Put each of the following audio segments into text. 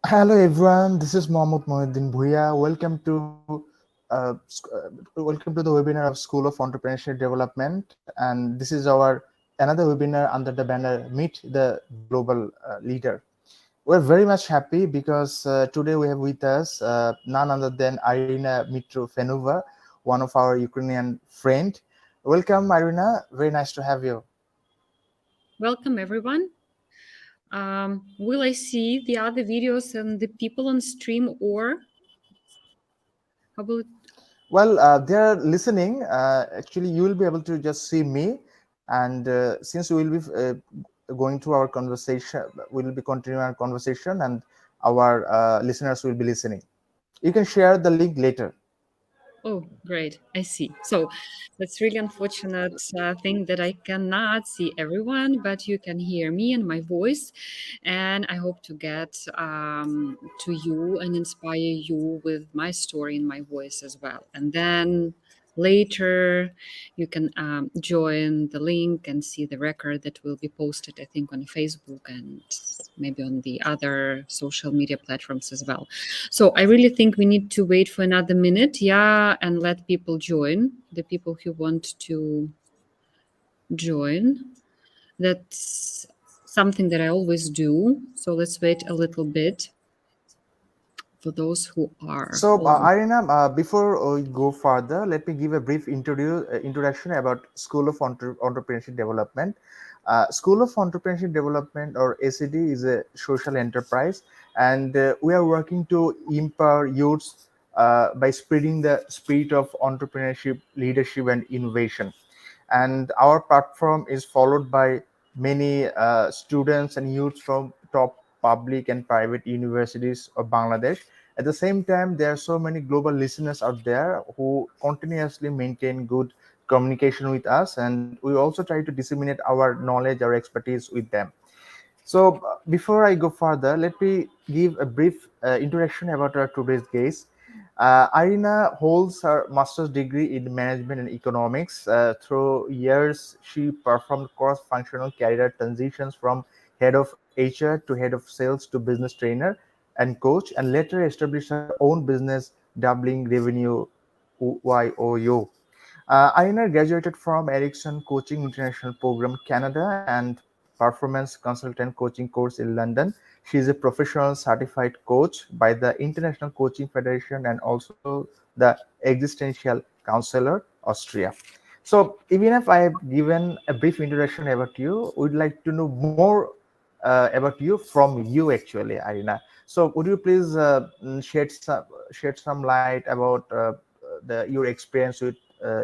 Hello everyone, this is Mohammad Mohiddin Bhuya. Welcome to the webinar of School of Entrepreneurship Development, and this is our another webinar under the banner Meet the Global Leader. We're very much happy because today we have with us none other than Irina Mitrofanova, one of our Ukrainian friend. Welcome, Irina. Very nice to have you. Welcome, everyone. Will I see the other videos and the people on stream, or how will it? Well, they're listening. Actually, you will be able to just see me, and since we will be going through our conversation, we will be continuing our conversation, and our listeners will be listening. You can share the link later. Oh, great. I see. So that's really unfortunate thing that I cannot see everyone, but you can hear me and my voice. And I hope to get to you and inspire you with my story and my voice as well. And then later you can join the link and see the record that will be posted, I think, on Facebook and maybe on the other social media platforms as well. So I really think we need to wait for another minute, yeah, and let people join, the people who want to join. That's something that I always do. So let's wait a little bit for those who are So, already. Irina, before we go further, let me give a brief introduction about School of Entrepreneurship Development. School of Entrepreneurship Development, or ACD, is a social enterprise, and we are working to empower youths by spreading the spirit of entrepreneurship, leadership, and innovation. And our platform is followed by many students and youths from top public and private universities of Bangladesh. At the same time, there are so many global listeners out there who continuously maintain good communication with us, and we also try to disseminate our knowledge, our expertise with them. So, before I go further, let me give a brief introduction about our today's guest. Irina holds her master's degree in management and economics. Through years, she performed cross-functional career transitions from head of HR to head of sales to business trainer and coach, and later established her own business, doubling revenue YOU. Irina graduated from Ericsson Coaching International Program Canada and Performance Consultant Coaching course in London. She is a professional certified coach by the International Coaching Federation and also the Existential Counselor Austria. So, even if I have given a brief introduction about you, we'd like to know more about you from you, actually, Irina. So, would you please shed some light about your experience with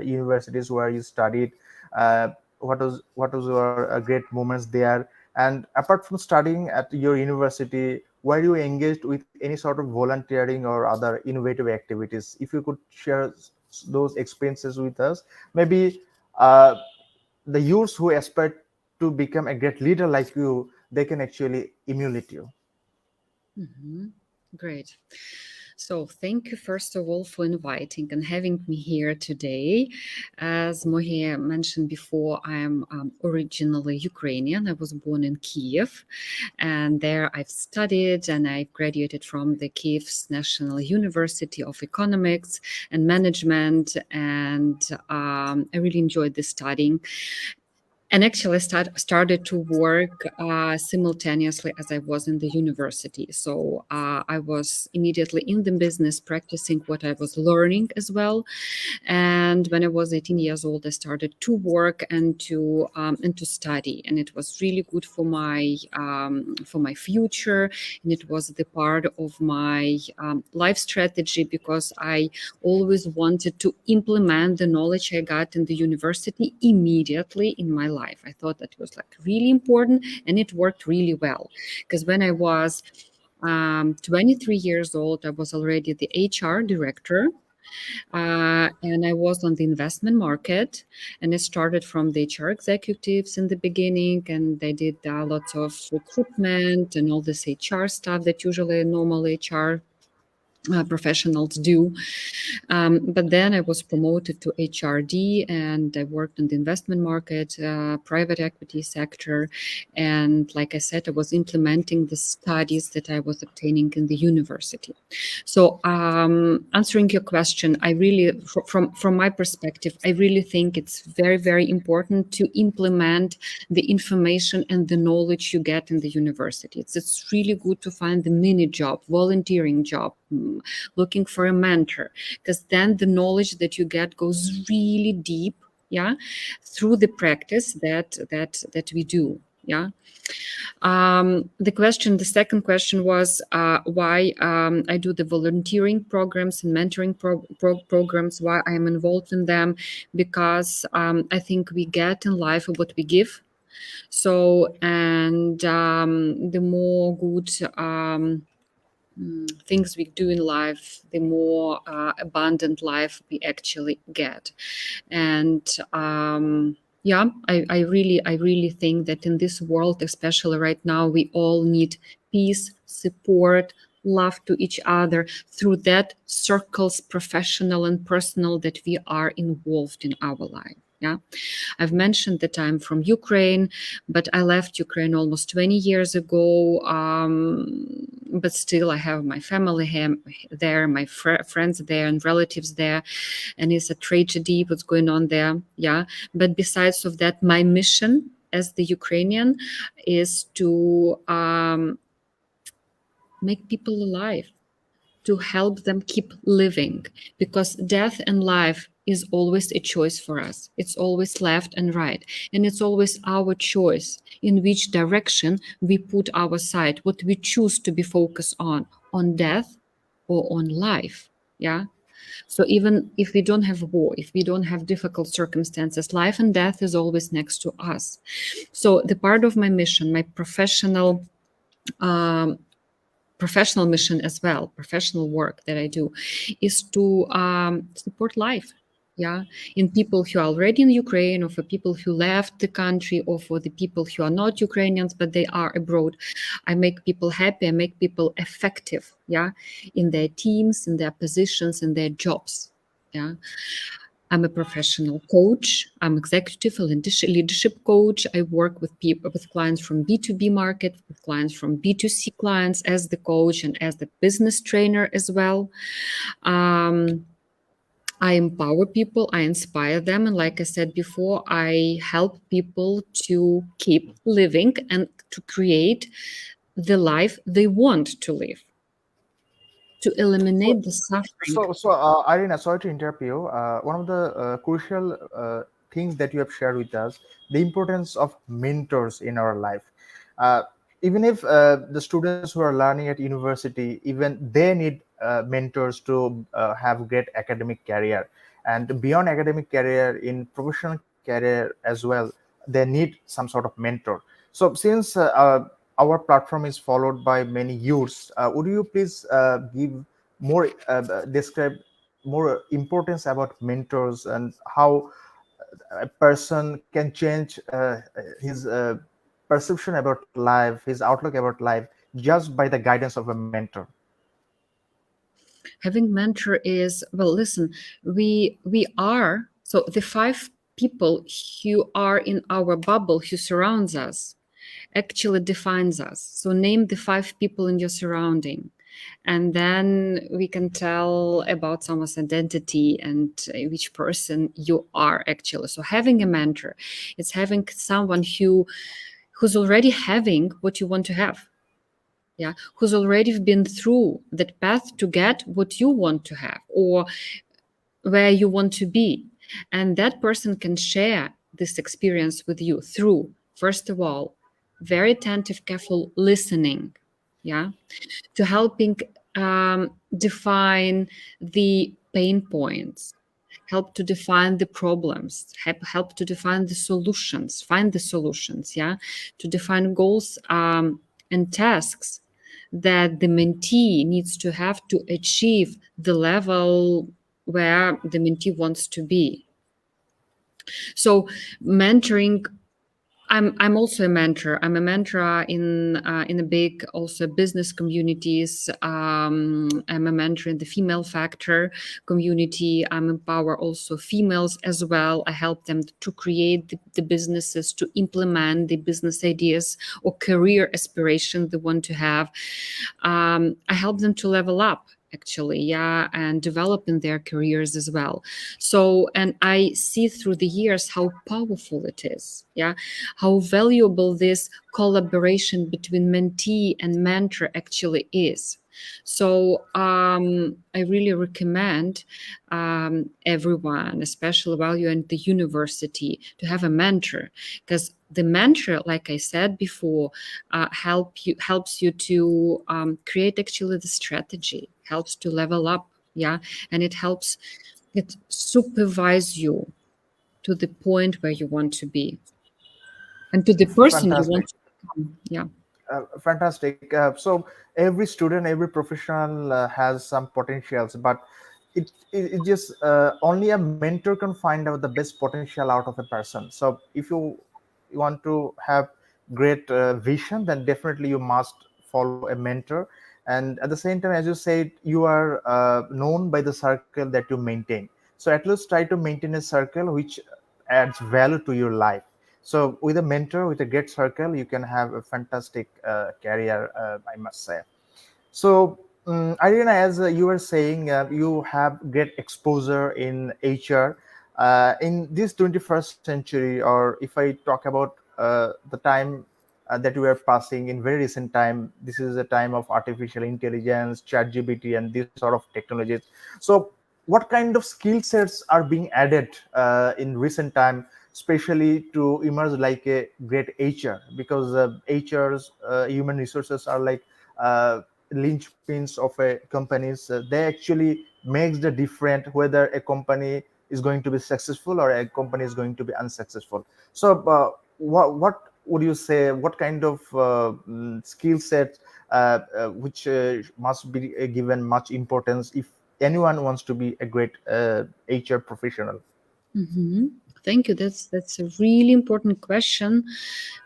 universities where you studied? Uh, what was your great moments there? And apart from studying at your university, were you engaged with any sort of volunteering or other innovative activities? If you could share those experiences with us, maybe uh, the youths who aspire to become a great leader like you, they can actually emulate you. Mhm. Great. So, thank you first of all for inviting and having me here today. As Mohi mentioned before, I am originally Ukrainian. I was born in Kiev, and there I've studied and I graduated from the Kiev's National University of Economics and Management, and I really enjoyed the studying. And actually, started to work simultaneously as I was in the university. So I was immediately in the business, practicing what I was learning as well. And when I was 18 years old, I started to work and to study, and it was really good for my future. And it was the part of my life strategy because I always wanted to implement the knowledge I got in the university immediately in my life. I thought that was like really important, and it worked really well because when I was 23 years old, I was already the HR director, and I was on the investment market. And I started from the HR executives in the beginning, and I did lots of recruitment and all this HR stuff that usually a normal HR professionals do. But then I was promoted to HRD, and I worked in the investment market, private equity sector. And like I said, I was implementing the studies that I was obtaining in the university. So answering your question, I really, from my perspective, I really think it's very, very important to implement the information and the knowledge you get in the university. It's really good to find the mini job, volunteering job, looking for a mentor, because then the knowledge that you get goes really deep, yeah, through the practice that we do, yeah. The second question was why I do the volunteering programs and mentoring programs, why I am involved in them, because I think we get in life what we give. So, and the more good things we do in life, the more abundant life we actually get. And yeah, I really think that in this world, especially right now, we all need peace, support, love to each other through that circles, professional and personal, that we are involved in our life. Yeah, I've mentioned that I'm from Ukraine, but I left Ukraine almost 20 years ago. But still, I have my family there, my friends there, and relatives there, and it's a tragedy what's going on there. Yeah, but besides of that, my mission as the Ukrainian is to make people alive, to help them keep living, because death and life is always a choice for us. It's always left and right, and it's always our choice in which direction we put our side, what we choose to be focused on death or on life. Yeah. So even if we don't have war, if we don't have difficult circumstances, life and death is always next to us. So the part of my mission, my um, professional mission as well, professional work that I do, is to support life. Yeah, in people who are already in Ukraine, or for people who left the country, or for the people who are not Ukrainians but they are abroad. I make people happy. I make people effective. Yeah, in their teams, in their positions, in their jobs. Yeah. I'm a professional coach. I'm executive and leadership coach. I work with people, with clients from B2B market, with clients from B2C clients as the coach and as the business trainer as well. Um, I empower people, I inspire them, and like I said before, I help people to keep living and to create the life they want to live, to So, eliminate the suffering. Irina, sorry to interrupt you. One of the crucial things that you have shared with us, the importance of mentors in our life. Uh, Even if the students who are learning at university, even they need mentors to have great academic career, and beyond academic career, in professional career as well, they need some sort of mentor. So, since our platform is followed by many youths, would you please give more describe more importance about mentors and how a person can change his perception about life, his outlook about life, just by the guidance of a mentor. Having mentor is, well, listen, we are, so the five people who are in our bubble, who surrounds us, actually defines us. So name the five people in your surrounding, and then we can tell about someone's identity and which person you are actually. So having a mentor, it's having someone who's already having what you want to have. Yeah, who's already been through that path to get what you want to have, or where you want to be. And that person can share this experience with you through, first of all, very attentive, careful listening. Yeah, to helping define the pain points, help to define the problems, help to define the solutions, find the solutions. Yeah, to define goals and tasks that the mentee needs to have to achieve the level where the mentee wants to be. So mentoring I'm also a mentor. I'm a mentor in a big also business communities. I'm a mentor in the female factor community. I'm empower also females as well. I help them to create the businesses, to implement the business ideas or career aspiration they want to have. I help them to level up actually, yeah, and develop in their careers as well. So, and I see through the years how powerful it is, yeah, how valuable this collaboration between mentee and mentor actually is. So I really recommend everyone, especially while you're in the university, to have a mentor, because the mentor, like I said before, helps you to create actually the strategy, helps to level up, yeah, and it supervise you to the point where you want to be and to the person you want Fantastic. to become. Yeah. Fantastic. So every student, every professional has some potentials, but it just only a mentor can find out the best potential out of a person. So if you want to have great vision, then definitely you must follow a mentor. And at the same time, as you said, you are known by the circle that you maintain. So at least try to maintain a circle which adds value to your life. So with a mentor, with a great circle, you can have a fantastic career, I must say. So, Irina, as you were saying, you have great exposure in HR. In this 21st century, or if I talk about the time that we are passing in very recent time, this is a time of artificial intelligence, ChatGPT, and these sort of technologies. So, what kind of skill sets are being added in recent time, especially to emerge like a great HR? Because HR's human resources are like linchpins of a companies. They actually makes the different whether a company is going to be successful or a company is going to be unsuccessful. So what would you say, what kind of skill set which must be given much importance if anyone wants to be a great HR professional? Hmm. Thank you. That's a really important question.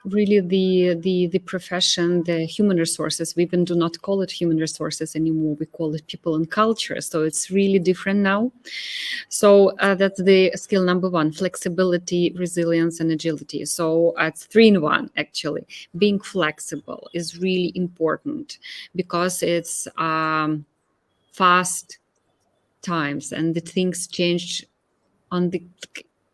Really, the profession, the human resources. We even do not call it human resources anymore. We call it people and culture. So it's really different now. So that's the skill number one: flexibility, resilience, and agility. So it's three in one actually. Being flexible is really important because it's fast times and the things change on the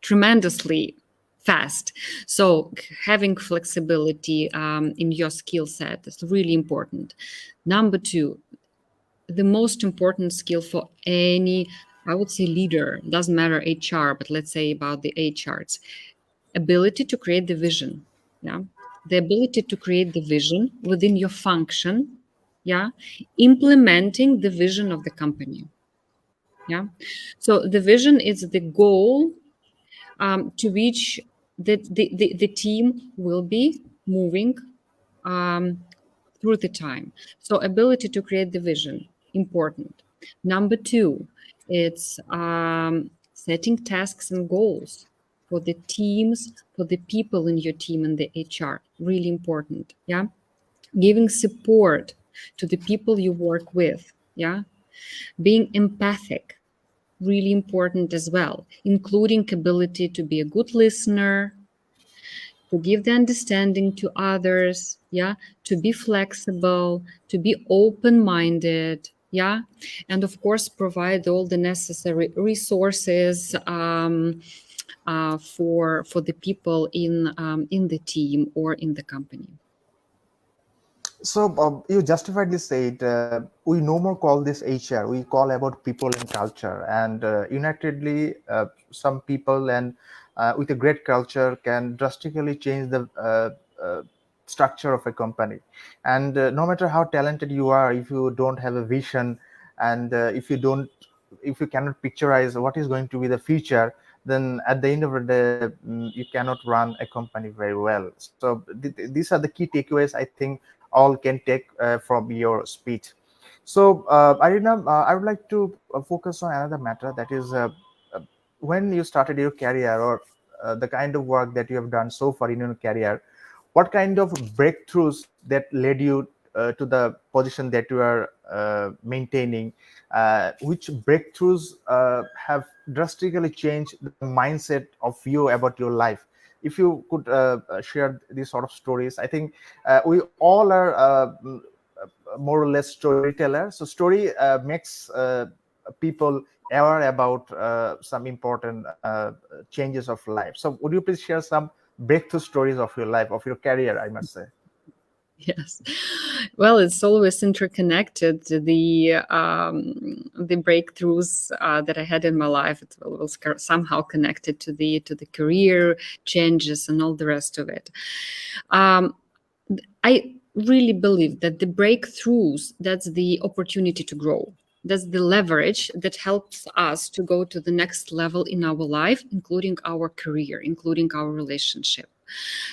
tremendously fast. So having flexibility in your skill set is really important. Number two, the most important skill for any, I would say, leader, doesn't matter HR, but let's say about the HRs, ability to create the vision. Yeah. The ability to create the vision within your function. Yeah. Implementing the vision of the company. Yeah. So the vision is the goal to which the team will be moving um, through the time. So ability to create the vision, important. Number two, it's setting tasks and goals for the teams, for the people in your team and the HR, really important. Yeah. Giving support to the people you work with. Yeah. Being empathic, really important as well, including ability to be a good listener, to give the understanding to others, yeah, to be flexible, to be open-minded, yeah, and of course provide all the necessary resources for the people in the team or in the company. So you justifiedly said we no more call this HR. We call about people and culture. And unitedly, some people and with a great culture can drastically change the structure of a company. And no matter how talented you are, if you don't have a vision, and if you cannot picturize what is going to be the future, then at the end of the day, you cannot run a company very well. So these are the key takeaways I think all can take from your speech. So, Irina, I would like to focus on another matter, that is uh, when you started your career, or the kind of work that you have done so far in your career, what kind of breakthroughs that led you to the position that you are maintaining? Which breakthroughs have drastically changed the mindset of you about your life? If you could share these sort of stories, I think we all are more or less storyteller. So story makes people aware about some important changes of life. So would you please share some breakthrough stories of your life, of your career, I must say? Yes. Well, it's always interconnected. The breakthroughs that I had in my life, it was somehow connected to the career changes and all the rest of it. Um, I really believe that the breakthroughs, that's the opportunity to grow. That's the leverage that helps us to go to the next level in our life, including our career, including our relationship.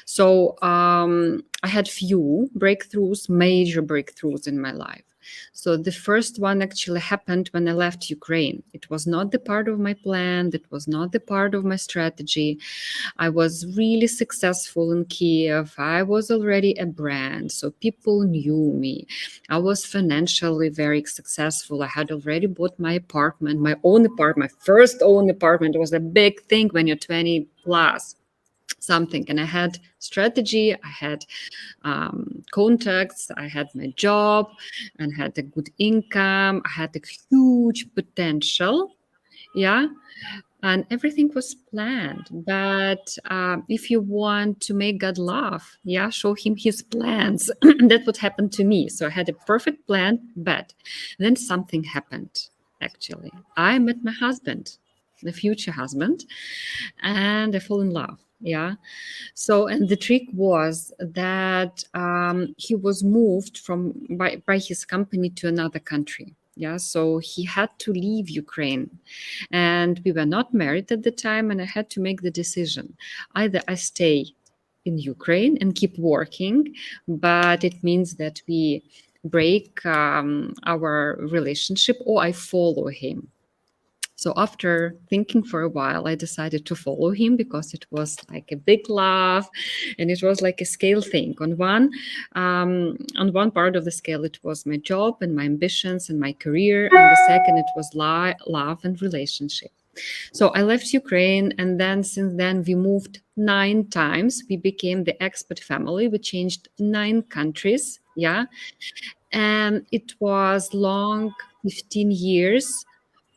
So I had few breakthroughs, major breakthroughs in my life. So the first one actually happened when I left Ukraine. It was not the part of my plan. It was not the part of my strategy. I was really successful in Kiev. I was already a brand, so people knew me. I was financially very successful. I had already bought my apartment, my own apartment, my first own apartment. It was a big thing when you're 20 plus something. And I had strategy, I had contacts, I had my job, and had a good income. I had a huge potential. Yeah, and everything was planned. But if you want to make God laugh, yeah, show him his plans. That's what happened to me. So I had a perfect plan, but then something happened. Actually, I met my husband, the future husband, and I fell in love. Yeah. So, and the trick was that he was moved by his company to another country. Yeah, so he had to leave Ukraine, and we were not married at the time. And I had to make the decision: either I stay in Ukraine and keep working, but it means that we break our relationship, or I follow him. So after thinking for a while, I decided to follow him because it was like a big laugh, and it was like a scale thing. On one part of the scale, it was my job and my ambitions and my career, and the second, it was love and relationship. So I left Ukraine, and then since then we moved 9 times. We became the expat family. We changed 9 countries. Yeah, and it was long 15 years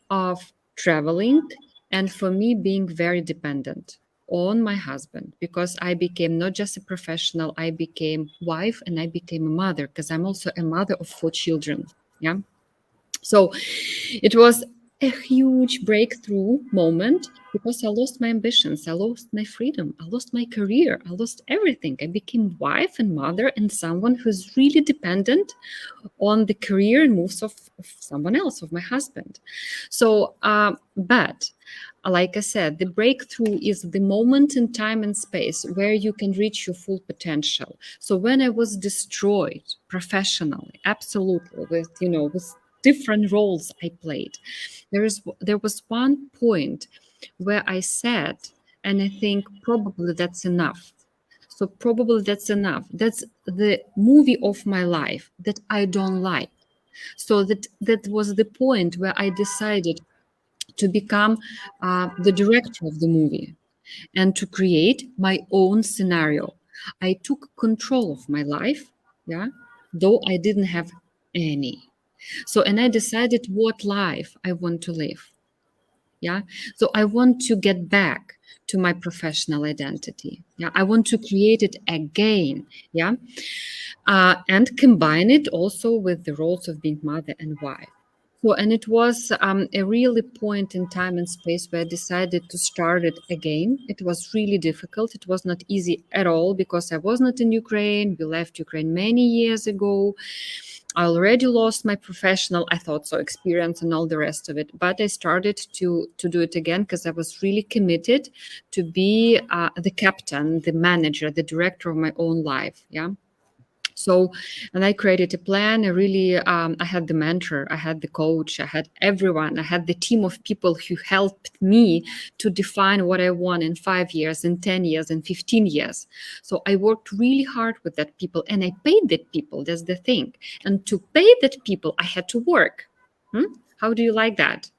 of traveling, and for me being very dependent on my husband, because I became not just a professional, I became wife and I became a mother, because I'm also a mother of 4 children. Yeah. So it was a huge breakthrough moment because I lost my ambitions, I lost my freedom, I lost my career, I lost everything. I became wife and mother and someone who's really dependent on the career and moves of someone else, of my husband. So, but like I said, the breakthrough is the moment in time and space where you can reach your full potential. So when I was destroyed professionally, absolutely, with different roles I played, there was one point where I said, and I think probably that's enough. So probably that's enough. That's the movie of my life that I don't like. So that was the point where I decided to become the director of the movie and to create my own scenario. I took control of my life, yeah, though I didn't have any. So, and I decided what life I want to live. Yeah. So I want to get back to my professional identity. Yeah. I want to create it again. Yeah. And combine it also with the roles of being mother and wife. So, and it was a really point in time and space where I decided to start it again. It was really difficult. It was not easy at all because I was not in Ukraine. We left Ukraine many years ago. I already lost my professional, I thought so, experience and all the rest of it. But I started to do it again because I was really committed to be the captain, the manager, the director of my own life. Yeah. So, and I created a plan. I had the mentor, I had the coach, I had everyone, I had the team of people who helped me to define what I want in 5 years, in 10 years, in 15 years. So I worked really hard with that people and I paid that people. That's the thing. And to pay that people, I had to work. How do you like that?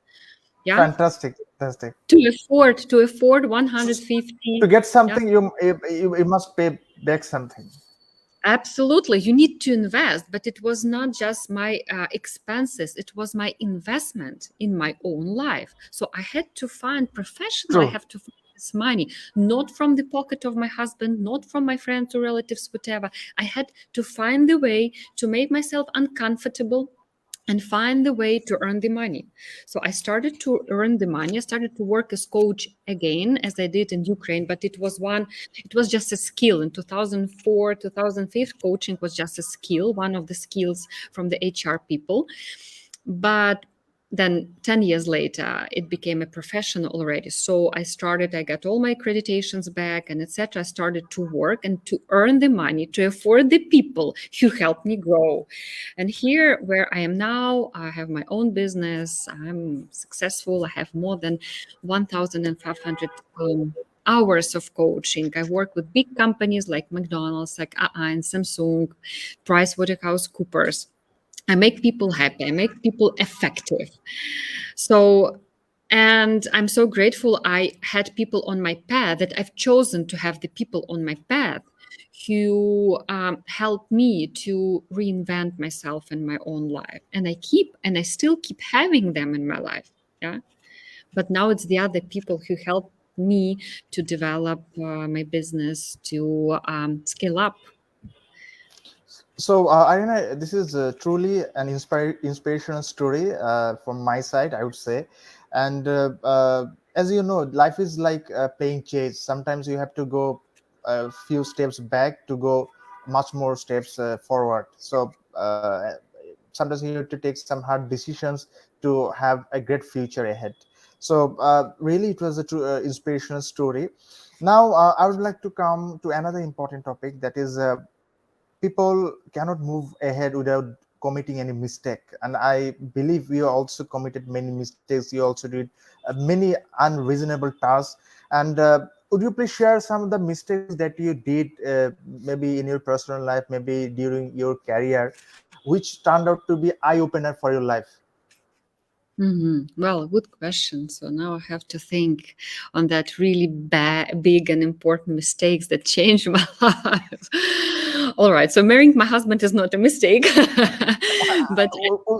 Yeah. Fantastic, fantastic. To afford So, to 150. get Yeah. something, you must pay back something. Absolutely. You need to invest, but it was not just my expenses, it was my investment in my own life. So I had to find professional, I True. have to find this money, not from the pocket of my husband, not from my friends or relatives, whatever. I had to find the way to make myself uncomfortable and find the way to earn the money. So I started to earn the money. I started to work as coach again, as I did in Ukraine, but it was just a skill. In 2004, 2005, coaching was just a skill, one of the skills from the HR people. But then 10 years later it became a profession already. So I got all my accreditations back and etc. I started to work and to earn the money to afford the people who helped me grow. And here where I am now, I have my own business, I'm successful, I have more than 1500 hours of coaching. I work with big companies like McDonald's, like and Samsung, PricewaterhouseCoopers. I make people happy. I make people effective. So, and I'm so grateful I had people on my path, that I've chosen to have the people on my path who helped me to reinvent myself in my own life. And I still keep having them in my life. Yeah. But now it's the other people who help me to develop my business, to scale up. So, Irina, this is truly an inspirational story from my side, I would say. And as you know, life is like playing chess. Sometimes you have to go a few steps back to go much more steps forward. So, sometimes you need to take some hard decisions to have a great future ahead. So, really, it was a true inspirational story. Now, I would like to come to another important topic, that is people cannot move ahead without committing any mistake, and I believe you also committed many mistakes. You also did many unreasonable tasks, and would you please share some of the mistakes that you did, maybe in your personal life, maybe during your career, which turned out to be eye opener for your life? Well, good question. So now I have to think on that really big and important mistakes that changed my life. All right. So marrying my husband is not a mistake, but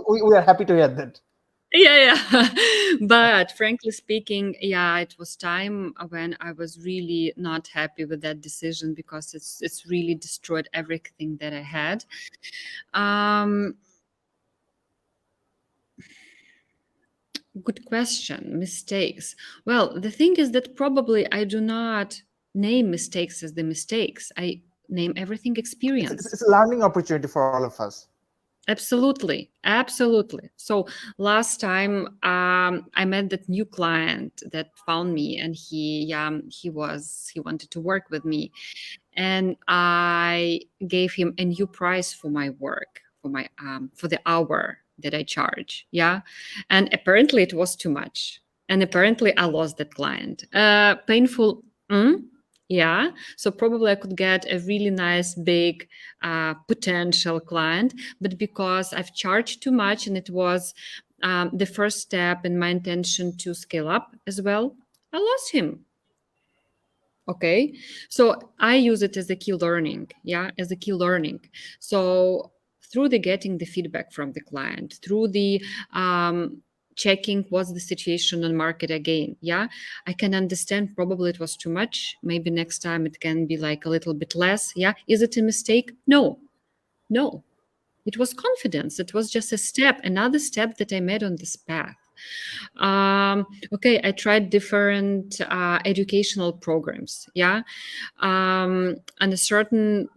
We are happy to hear that. yeah, yeah. But frankly speaking, yeah, it was time when I was really not happy with that decision, because it's really destroyed everything that I had. Um, Good question. Mistakes. Well, the thing is that probably I do not name mistakes as the mistakes. I name everything experience. It's a learning opportunity for all of us. Absolutely. Absolutely. So last time I met that new client that found me, and he wanted to work with me, and I gave him a new price for my work, for the hour that I charge. Yeah. And apparently it was too much. And apparently I lost that client. Painful. Yeah. So probably I could get a really nice big potential client, but because I've charged too much, and it was the first step in my intention to scale up as well, I lost him. Okay. So I use it as a key learning. Yeah. As a key learning. So through the getting the feedback from the client, through the checking what's the situation on market again. Yeah. I can understand probably it was too much. Maybe next time it can be like a little bit less. Yeah. Is it a mistake? No. No. It was confidence. It was just a step, another step that I made on this path. Okay, I tried different educational programs. Yeah. On a certain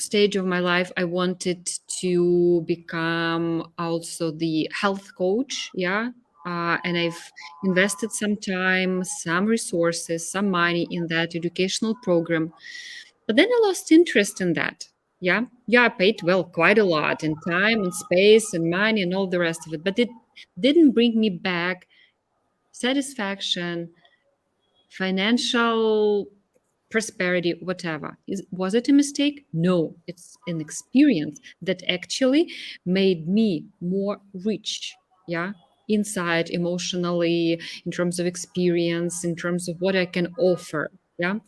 stage of my life, I wanted to become also the health coach. Yeah. And I've invested some time, some resources, some money in that educational program. But then I lost interest in that. Yeah, I paid, well, quite a lot in time and space and money and all the rest of it, but it didn't bring me back satisfaction, financial prosperity, whatever. Was it a mistake? No, it's an experience that actually made me more rich. Yeah, inside, emotionally, in terms of experience, in terms of what I can offer. Yeah.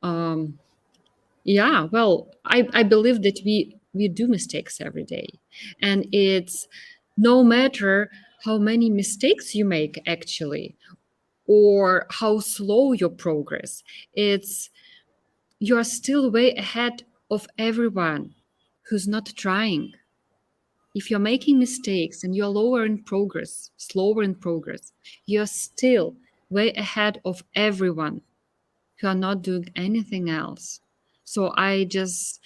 Um, yeah, well, I believe that we do mistakes every day. And it's no matter how many mistakes you make actually, or how slow your progress, it's you're still way ahead of everyone who's not trying. If you're making mistakes and you're lower in progress, slower in progress, you're still way ahead of everyone who are not doing anything else. So I just,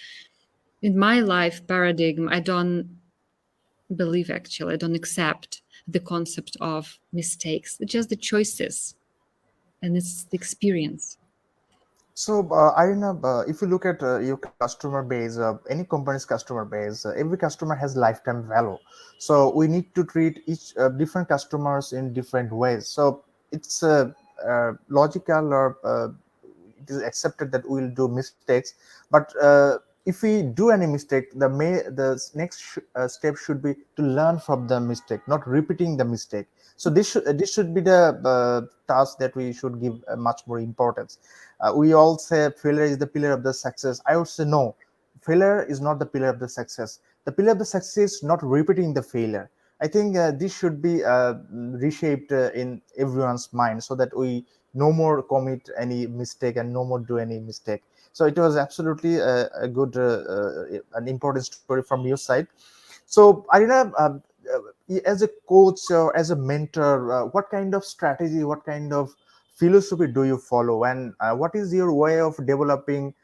in my life paradigm, I don't believe, actually, I don't accept the concept of mistakes. It's just the choices and it's the experience. So, Irina, if you look at your customer base, any company's customer base, every customer has lifetime value. So, we need to treat each different customers in different ways. So, it's logical, or it is accepted that we will do mistakes. But if we do any mistake, the next step should be to learn from the mistake, not repeating the mistake. So, this should be the task that we should give much more importance. We all say failure is the pillar of the success. I would say no, failure is not the pillar of the success. The pillar of the success is not repeating the failure. I think this should be reshaped in everyone's mind, so that we no more commit any mistake and no more do any mistake. So it was absolutely a good an important story from your side. So, Arina, as a coach or as a mentor, what kind of strategy, what kind of philosophy do you follow, and what is your way of developing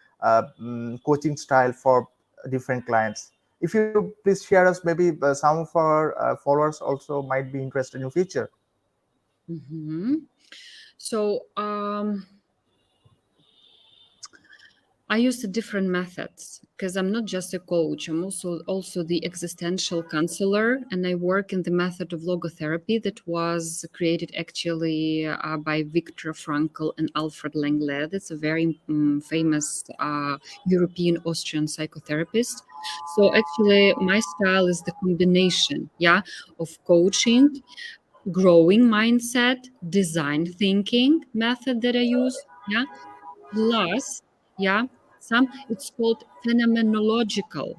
coaching style for different clients? If you please share us, maybe some of our followers also might be interested in future. Hmm. So, I use the different methods because I'm not just a coach. I'm also the existential counselor, and I work in the method of logotherapy that was created actually by Viktor Frankl and Alfred Langlais. It's a very famous European Austrian psychotherapist. So actually, my style is the combination, yeah, of coaching, growing mindset, design thinking method that I use, yeah, plus, yeah, some it's called phenomenological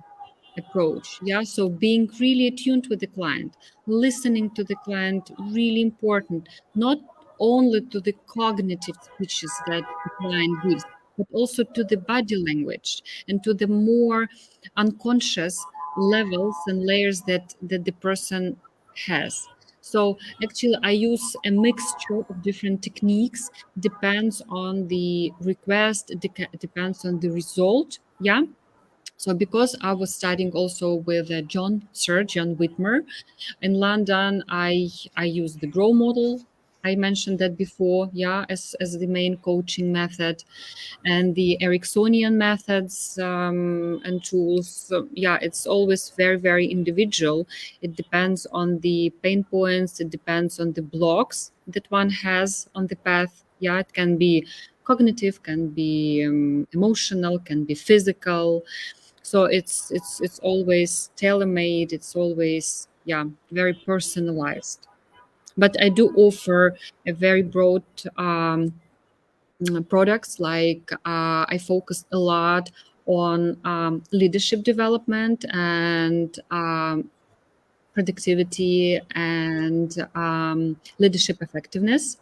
approach. Yeah, so being really attuned with the client, listening to the client, really important, not only to the cognitive speeches that the client gives, but also to the body language and to the more unconscious levels and layers that the person has. So actually, I use a mixture of different techniques. Depends on the request. Depends on the result. Yeah. So because I was studying also with John Whitmer in London, I used the Grow model. I mentioned that before, yeah, as the main coaching method, and the Ericksonian methods and tools. So, yeah, it's always very, very individual. It depends on the pain points. It depends on the blocks that one has on the path. Yeah, it can be cognitive, can be emotional, can be physical. So it's always tailor-made. It's always, yeah, very personalized. But I do offer a very broad products. Like I focus a lot on leadership development and productivity and leadership effectiveness,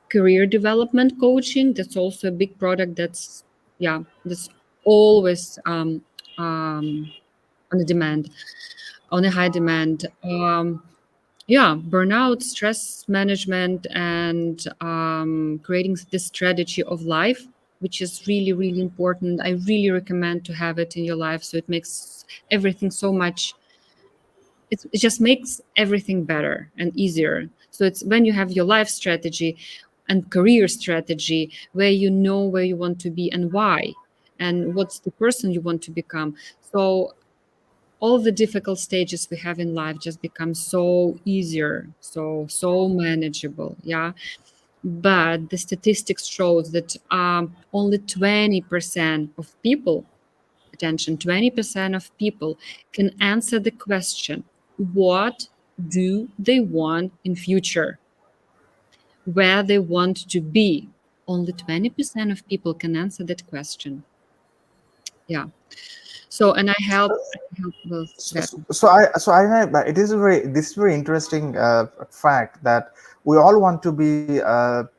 career development coaching. That's also a big product. That's, yeah, that's always on a demand, on a high demand. Yeah, burnout, stress management, and creating this strategy of life, which is really, really important. I really recommend to have it in your life, so it makes everything so much, it just makes everything better and easier. So it's when you have your life strategy and career strategy, where you know where you want to be and why, and what's the person you want to become. So all the difficult stages we have in life just become so easier, so manageable. Yeah. But the statistics shows that only 20% of people, attention, 20% of people can answer the question, what do they want in future, where they want to be. Only 20% of people can answer that question. Yeah. So, and I help with that. It is a very interesting fact that we all want to be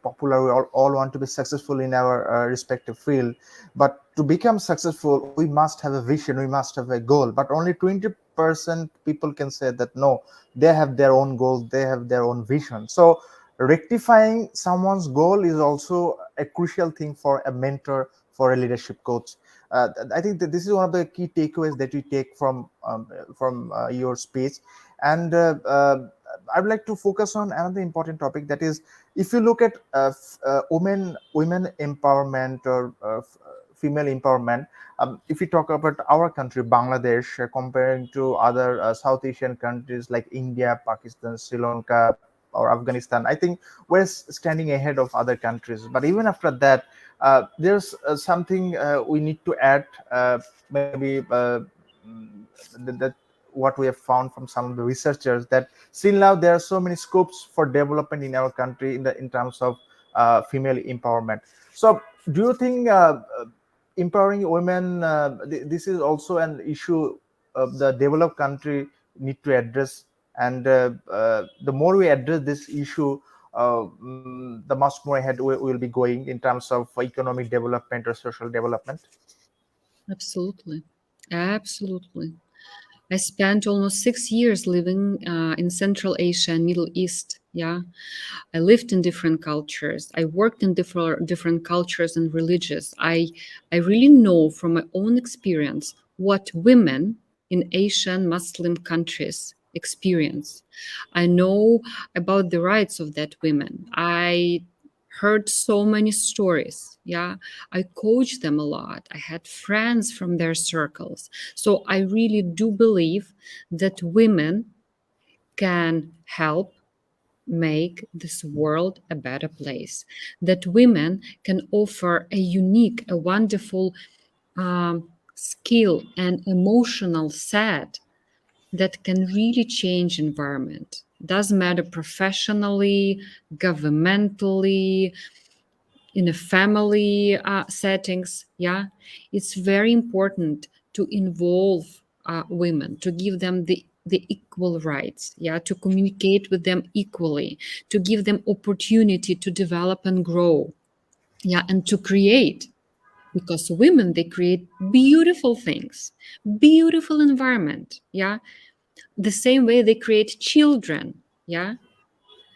popular. We all want to be successful in our respective field, but to become successful, we must have a vision. We must have a goal. But only 20% people can say that no, they have their own goals. They have their own vision. So rectifying someone's goal is also a crucial thing for a mentor, for a leadership coach. I think that this is one of the key takeaways that we take from your speech. And I would like to focus on another important topic, that is, if you look at women empowerment or female empowerment. If we talk about our country, Bangladesh, comparing to other South Asian countries like India, Pakistan, Sri Lanka, or Afghanistan, I think we're standing ahead of other countries. But even after that, there's something we need to add, maybe that what we have found from some of the researchers, that still now there are so many scopes for development in our country in terms of female empowerment. So do you think empowering women, this is also an issue of the developed country need to address? And the more we address this issue, the much more ahead we will be going in terms of economic development or social development. Absolutely. Absolutely. I spent almost 6 years living in Central Asia and Middle East. Yeah. I lived in different cultures. I worked in different cultures and religions. I really know from my own experience what women in Asian Muslim countries experience. I know about the rights of that women. I heard so many stories. Yeah. I coached them a lot. I had friends from their circles. So I really do believe that women can help make this world a better place, that women can offer a unique, a wonderful skill and emotional set that can really change environment. Doesn't matter professionally, governmentally, in a family settings. Yeah, it's very important to involve women, to give them the equal rights, yeah, to communicate with them equally, to give them opportunity to develop and grow, yeah, and to create, because women, they create beautiful things, beautiful environment, yeah, the same way they create children, yeah,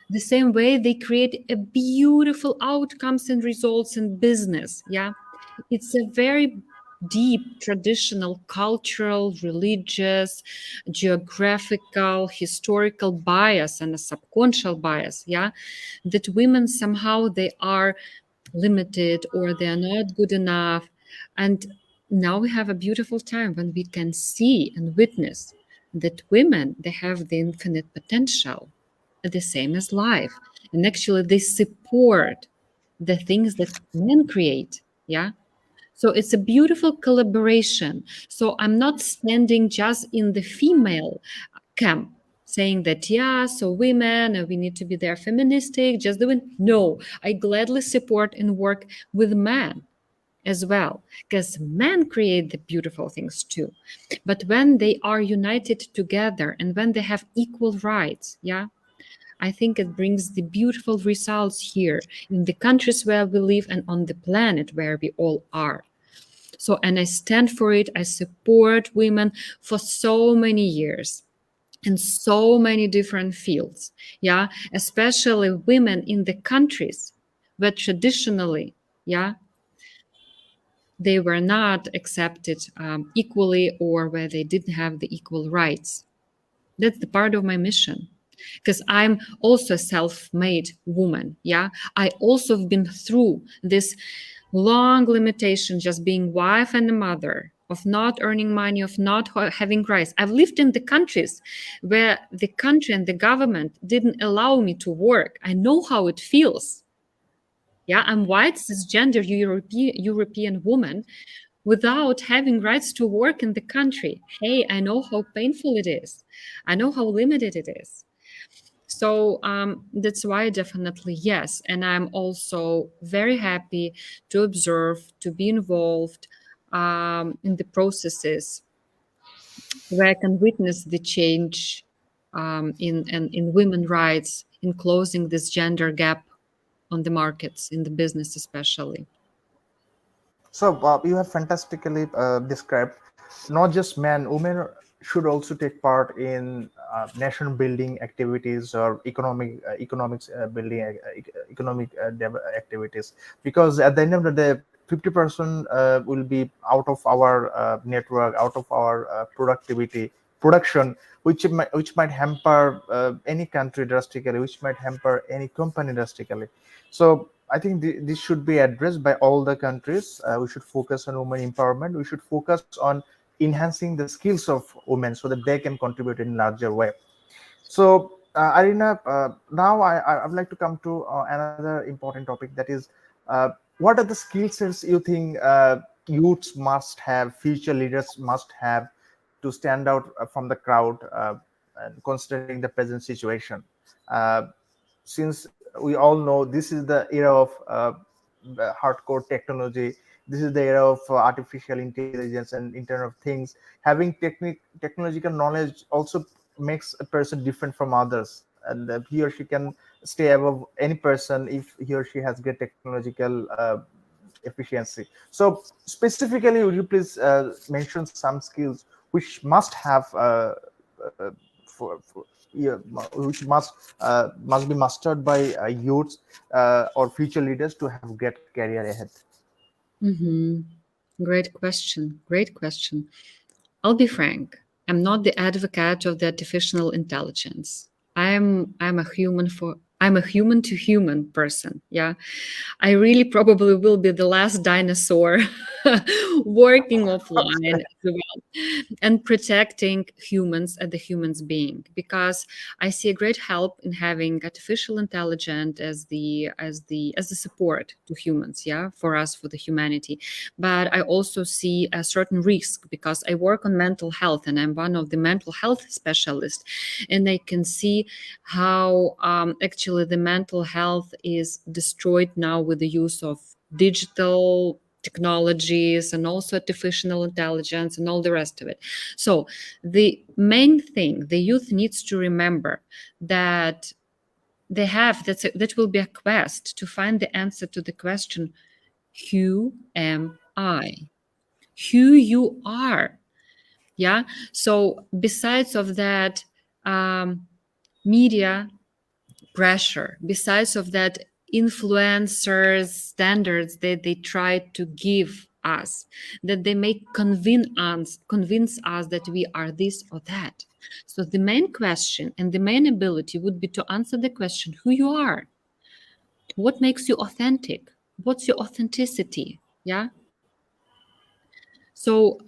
the same way they create a beautiful outcomes and results in business. Yeah, it's a very deep traditional, cultural, religious, geographical, historical bias and a subconscious bias. Yeah, that women somehow they are limited or they are not good enough. And now we have a beautiful time when we can see and witness that women, they have the infinite potential, the same as life, and actually they support the things that men create. Yeah, so it's a beautiful collaboration. So I'm not standing just in the female camp saying that, yeah, so women, we need to be there feministic, just doing. No, I gladly support and work with men as well, because men create the beautiful things too. But when they are united together and when they have equal rights, yeah, I think it brings the beautiful results here in the countries where we live and on the planet where we all are. So, and I stand for it. I support women for so many years in so many different fields. Yeah, especially women in the countries where traditionally, yeah, they were not accepted equally or where they didn't have the equal rights. That's the part of my mission, because I'm also a self-made woman. Yeah, I also have been through this long limitation, just being wife and a mother, of not earning money, of not having rights. I've lived in the countries where the country and the government didn't allow me to work. I know how it feels. Yeah, I'm white, cisgender European woman without having rights to work in the country. Hey, I know how painful it is. I know how limited it is. So that's why definitely yes. And I'm also very happy to observe, to be involved in the processes where I can witness the change in women rights, in closing this gender gap on the markets, in the business especially. So you have fantastically described not just men, women should also take part in nation building activities or economics building activities, because at the end of the day 50% will be out of our network, out of our production, which might hamper any country drastically, which might hamper any company drastically. So I think this should be addressed by all the countries. We should focus on women empowerment. We should focus on enhancing the skills of women so that they can contribute in larger way. So, Irina, now I would like to come to another important topic, that is, uh, what are the skill sets you think youths must have, future leaders must have to stand out from the crowd, and considering the present situation? Uh, since we all know this is the era of hardcore technology, this is the era of artificial intelligence and internet of things. Having technological knowledge also makes a person different from others, and he or she can stay above any person if he or she has great technological efficiency. So specifically, would you please mention some skills which must have for yeah, which must be mastered by youths or future leaders to have great career ahead? Hmm. Great question. Great question. I'll be frank. I'm not the advocate of the artificial intelligence. I'm a human to human person. Yeah. I really probably will be the last dinosaur working offline as well and protecting humans and the humans being, because I see a great help in having artificial intelligence as the support to humans, yeah, for us, for the humanity. But I also see a certain risk because I work on mental health and I'm one of the mental health specialists, and I can see how actually the mental health is destroyed now with the use of digital technologies and also artificial intelligence and all the rest of it. So the main thing the youth needs to remember, that that will be a quest to find the answer to the question, who am I? Who you are. Yeah. So besides of that, media pressure, besides of that influencers standards that they try to give us, that they may convince us that we are this or that. So the main question and the main ability would be to answer the question, who you are, what makes you authentic, what's your authenticity. Yeah. So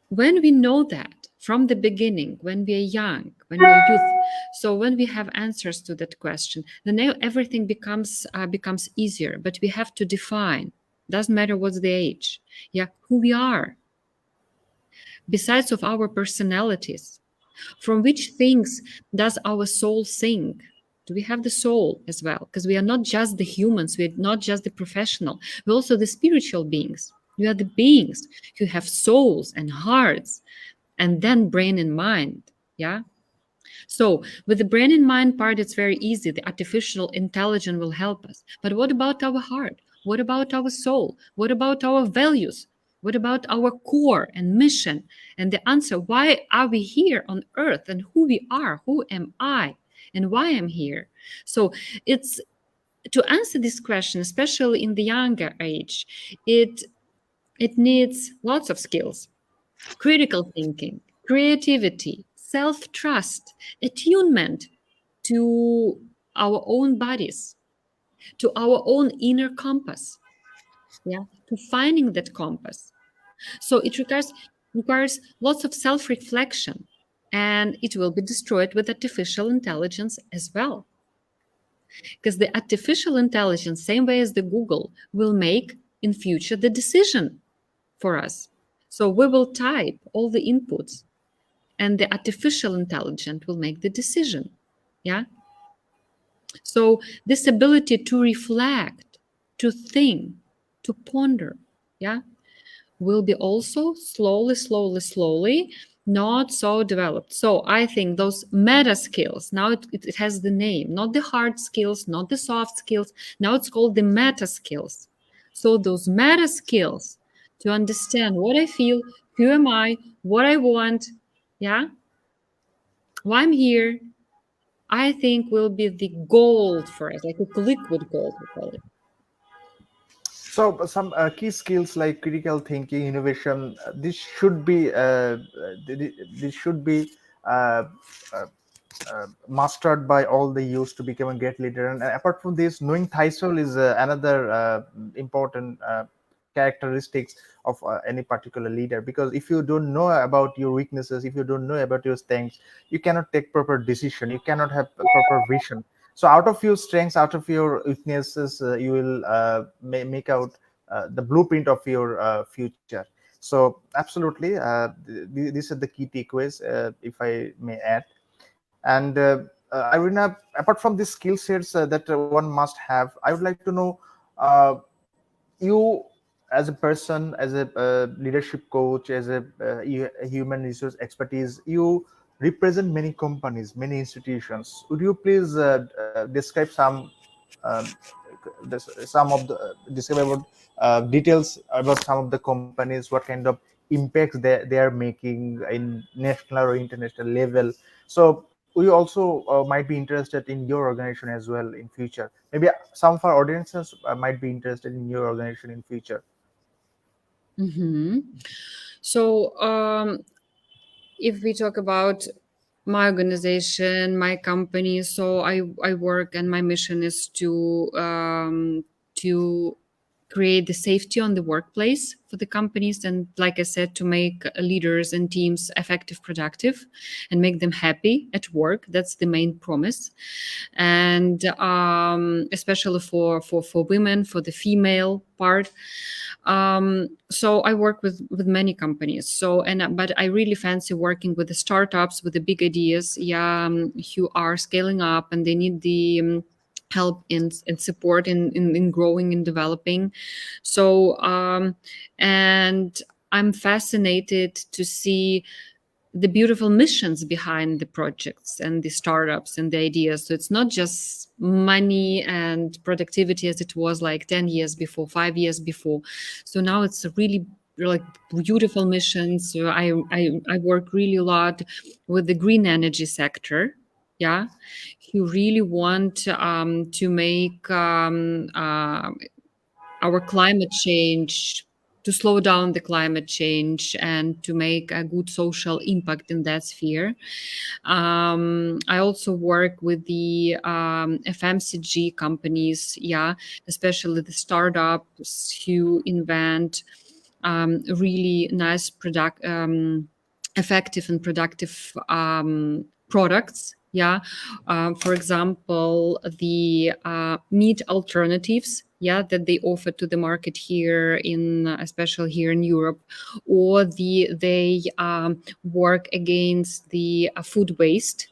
when we know that from the beginning, when we are young, when we are youth, so when we have answers to that question, then everything becomes easier. But we have to define, doesn't matter what's the age, yeah, who we are, besides of our personalities. From which things does our soul sing? Do we have the soul as well? Because we are not just the humans, we're not just the professional, we're also the spiritual beings. We are the beings who have souls and hearts, and then brain and mind. Yeah. So with the brain and mind part, it's very easy. The artificial intelligence will help us. But what about our heart? What about our soul? What about our values? What about our core and mission? And the answer, why are we here on earth, and who we are? Who am I? And why I'm here? So it's to answer this question, especially in the younger age, it needs lots of skills: critical thinking, creativity, self trust, attunement to our own bodies. to our own inner compass, yeah, to finding that compass. So it requires lots of self-reflection, and it will be destroyed with artificial intelligence as well. Because the artificial intelligence, same way as the Google, will make in future the decision for us. So we will type all the inputs, and the artificial intelligence will make the decision. Yeah. So this ability to reflect, to think, to ponder, yeah, will be also slowly not so developed. So I think those meta skills, now it has the name, not the hard skills, not the soft skills, now it's called the meta skills. So those meta skills, to understand what I feel, who am I, what I want, yeah, why I'm here, I think will be the gold for us, like a liquid gold, we call it. So some key skills like critical thinking, innovation, this should be uh, uh, mastered by all the youth to become a great leader. And apart from this, knowing thyself is another important characteristics of any particular leader, because if you don't know about your weaknesses, if you don't know about your strengths, you cannot take proper decision, you cannot have a proper vision. So out of your strengths, out of your weaknesses, you will make out the blueprint of your future. So absolutely, these are the key takeaways, if I may add. And Irina, apart from these skill sets that one must have, I would like to know, you as a person, as a leadership coach, as a human resource expertise, you represent many companies, many institutions. Would you please describe um, some of the describe about details about some of the companies, what kind of impacts they are making in national or international level? So we also might be interested in your organization as well in future. Maybe some of our audiences might be interested in your organization in future. Hmm. So, if we talk about my organization, my company, so I work and my mission is to create the safety on the workplace for the companies, and like I said, to make leaders and teams effective, productive, and make them happy at work. That's the main promise. And especially for women, for the female part. So I work with many companies. So but I really fancy working with the startups with the big ideas, yeah, who are scaling up and they need the help and support in growing and developing. So and I'm fascinated to see the beautiful missions behind the projects and the startups and the ideas. So it's not just money and productivity as it was like 10 years before, 5 years before. So now it's a really like beautiful mission. So I work really a lot with the green energy sector. Yeah, who really want to make our climate change, to slow down the climate change and to make a good social impact in that sphere. I also work with the FMCG companies, yeah, especially the startups who invent really nice effective and productive products. Yeah, for example, the meat alternatives, yeah, that they offer to the market here in, especially here in Europe, or they work against the food waste,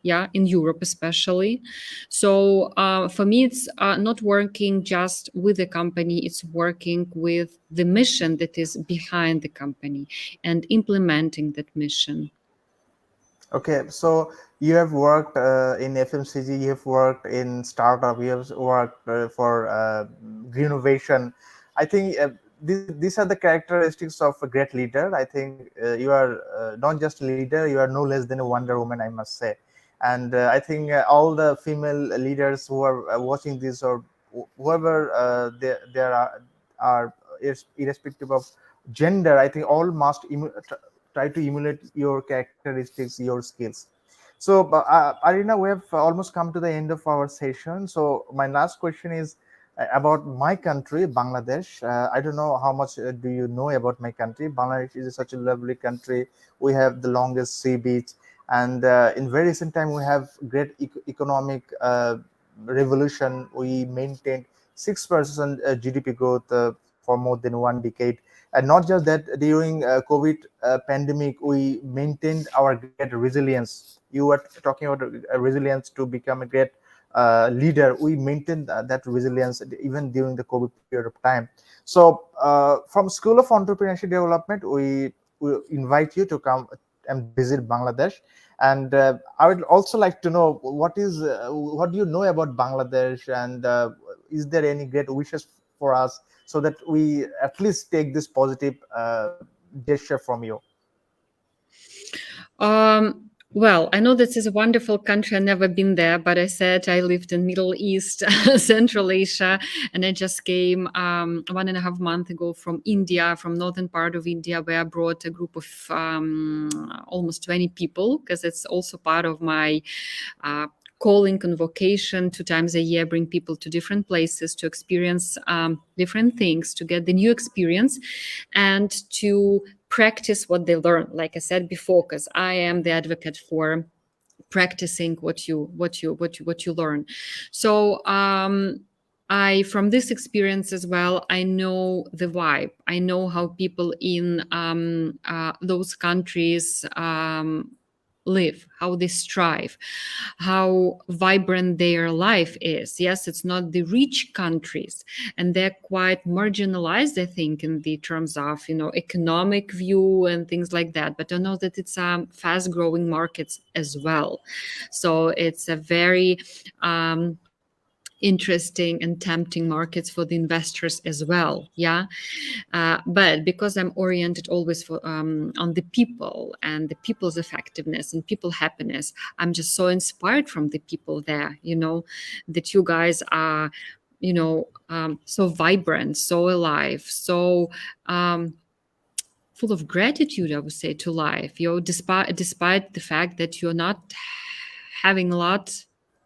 yeah, in Europe especially. So for me, it's not working just with the company, it's working with the mission that is behind the company and implementing that mission. Okay, so you have worked in FMCG, you have worked in startup, you have worked for renovation. I think these are the characteristics of a great leader. I think you are not just a leader, you are no less than a Wonder Woman, I must say. And I think all the female leaders who are watching this, or whoever there are irrespective of gender, I think all must try to emulate your characteristics, your skills. So, Arina, we have almost come to the end of our session. So, my last question is about my country, Bangladesh. I don't know how much do you know about my country. Bangladesh is such a lovely country. We have the longest sea beach, and in very recent time, we have great economic revolution. We maintained 6% GDP growth for more than one decade, and not just that. During COVID pandemic, we maintained our great resilience. You were talking about resilience to become a great leader. We maintained that resilience even during the COVID period of time. So from School of Entrepreneurship Development, we invite you to come and visit Bangladesh. And I would also like to know what do you know about Bangladesh, and is there any great wishes for us so that we at least take this positive gesture from you? Well, I know this is a wonderful country. I've never been there, but I said I lived in Middle East, Central Asia, and I just came 1.5 months ago from India, from northern part of India, where I brought a group of almost 20 people, because it's also part of my calling and vocation. 2 times a year, bring people to different places to experience different things, to get the new experience, and to practice what they learn. Like I said before, because I am the advocate for practicing what you learn. So I, from this experience as well, I know the vibe. I know how people in those countries live, how they strive, how vibrant their life is. Yes, it's not the rich countries, and they're quite marginalized, I think, in the terms of economic view and things like that. But I know that it's fast growing markets as well. So it's a very interesting and tempting markets for the investors as well. Yeah. But because I'm oriented always on the people and the people's effectiveness and people happiness, I'm just so inspired from the people there, that you guys are, so vibrant, so alive, so full of gratitude, I would say, to life. Despite the fact that you're not having a lot,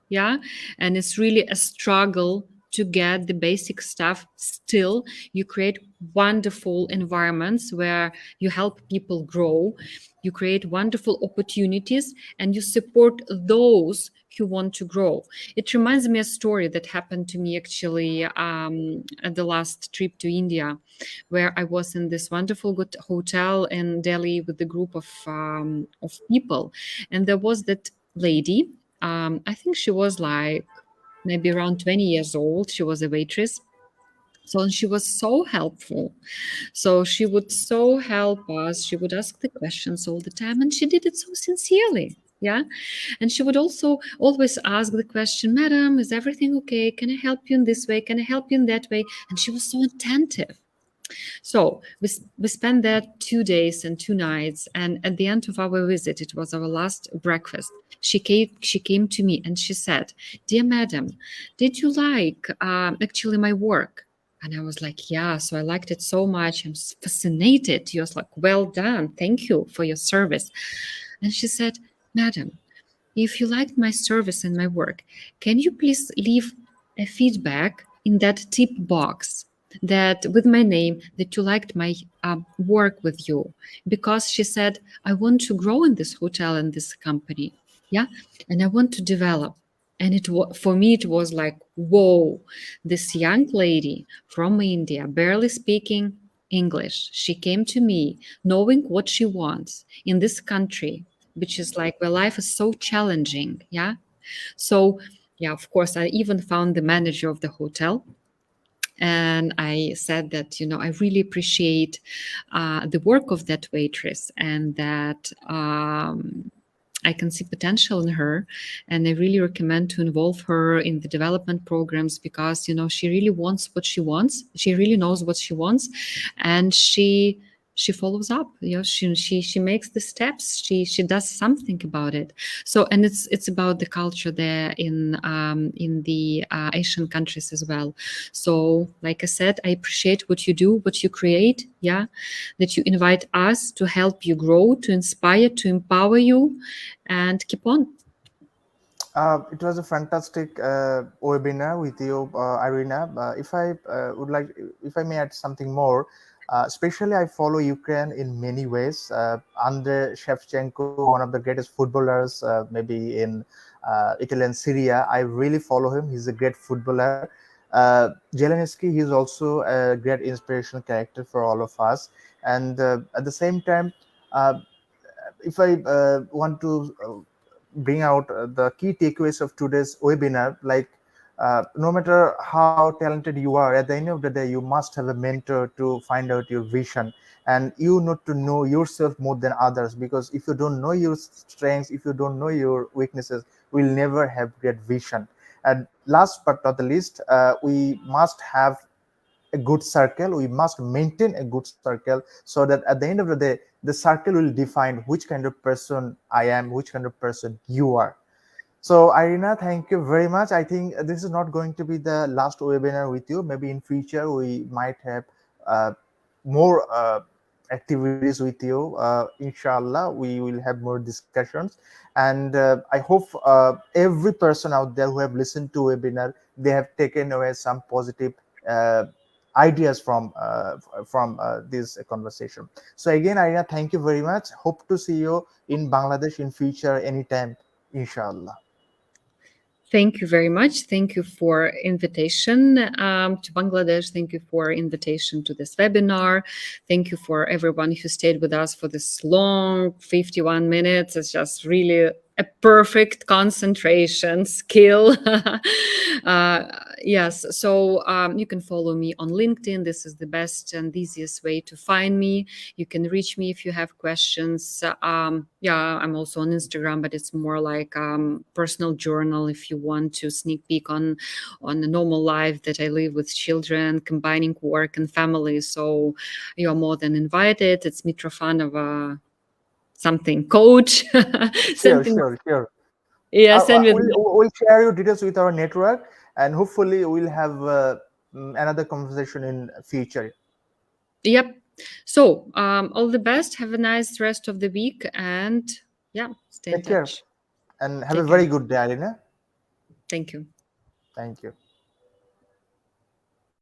yeah, and it's really a struggle to get the basic stuff. Still, you create wonderful environments where you help people grow, you create wonderful opportunities, and you support those who want to grow. It reminds me a story that happened to me actually at the last trip to India, where I was in this wonderful good hotel in Delhi with a group of people, and there was that lady. I think she was like maybe around 20 years old. She was a waitress. So she was so helpful. So she would so help us. She would ask the questions all the time, and she did it so sincerely. Yeah. And she would also always ask the question, Madam, is everything okay? Can I help you in this way? Can I help you in that way? And she was so attentive. So we spent there 2 days and 2 nights, and at the end of our visit, it was our last breakfast. She came to me and she said, "Dear madam, did you like actually my work?" And I was like, "Yeah." So I liked it so much. I'm fascinated. She was like, "Well done. Thank you for your service." And she said, "Madam, if you liked my service and my work, can you please leave a feedback in that tip box that with my name that you liked my work with you?" Because she said, "I want to grow in this hotel and this company, yeah, and I want to develop." And for me it was like, whoa, this young lady from India, barely speaking English, she came to me knowing what she wants in this country, which is like where life is so challenging. Yeah. So, yeah, of course, I even found the manager of the hotel. And I said that, I really appreciate the work of that waitress, and that I can see potential in her, and I really recommend to involve her in the development programs, because she really wants what she wants. She really knows what she wants, and she follows up. She makes the steps. She does something about it. So, and it's about the culture there in the Asian countries as well. So, like I said, I appreciate what you do, what you create. Yeah, that you invite us to help you grow, to inspire, to empower you, and keep on. It was a fantastic webinar with you, Irina. If I would like, if I may add something more, especially I follow Ukraine in many ways. Under Shevchenko, one of the greatest footballers, maybe in Italy and Syria, I really follow him. He's a great footballer. Zelensky, he's also a great inspirational character for all of us. And at the same time, uh, if I want to bring out the key takeaways of today's webinar, like no matter how talented you are, at the end of the day, you must have a mentor to find out your vision, and you need to know yourself more than others, because if you don't know your strengths, if you don't know your weaknesses, we'll never have great vision. And last but not the least, we must have a good circle, we must maintain a good circle, so that at the end of the day, the circle will define which kind of person I am, which kind of person you are. So Irina, thank you very much. I think this is not going to be the last webinar with you. Maybe in future we might have uh, more activities with you. Inshallah, we will have more discussions. And I hope every person out there who have listened to webinar, they have taken away some positive uh, ideas from this conversation. So again, Irina, thank you very much. Hope to see you in Bangladesh in future anytime, inshallah. Thank you very much. Thank you for invitation to Bangladesh. Thank you for invitation to this webinar. Thank you for everyone who stayed with us for this long 51 minutes. It's just really a perfect concentration skill. uh, yes, so you can follow me on LinkedIn. This is the best and easiest way to find me. You can reach me if you have questions. Yeah, I'm also on Instagram, but it's more like personal journal if you want to sneak peek on the normal life that I live with children, combining work and family. So you are more than invited. It's Mitrofanova something coach. Sure, Send me, sure, sure. yeah, send me. We'll share your details with our network, and hopefully we'll have another conversation in future. Yep. So all the best. Have a nice rest of the week, and yeah, stay in Take care touch. and have a Take very care. good day, Alina. Thank you. Thank you.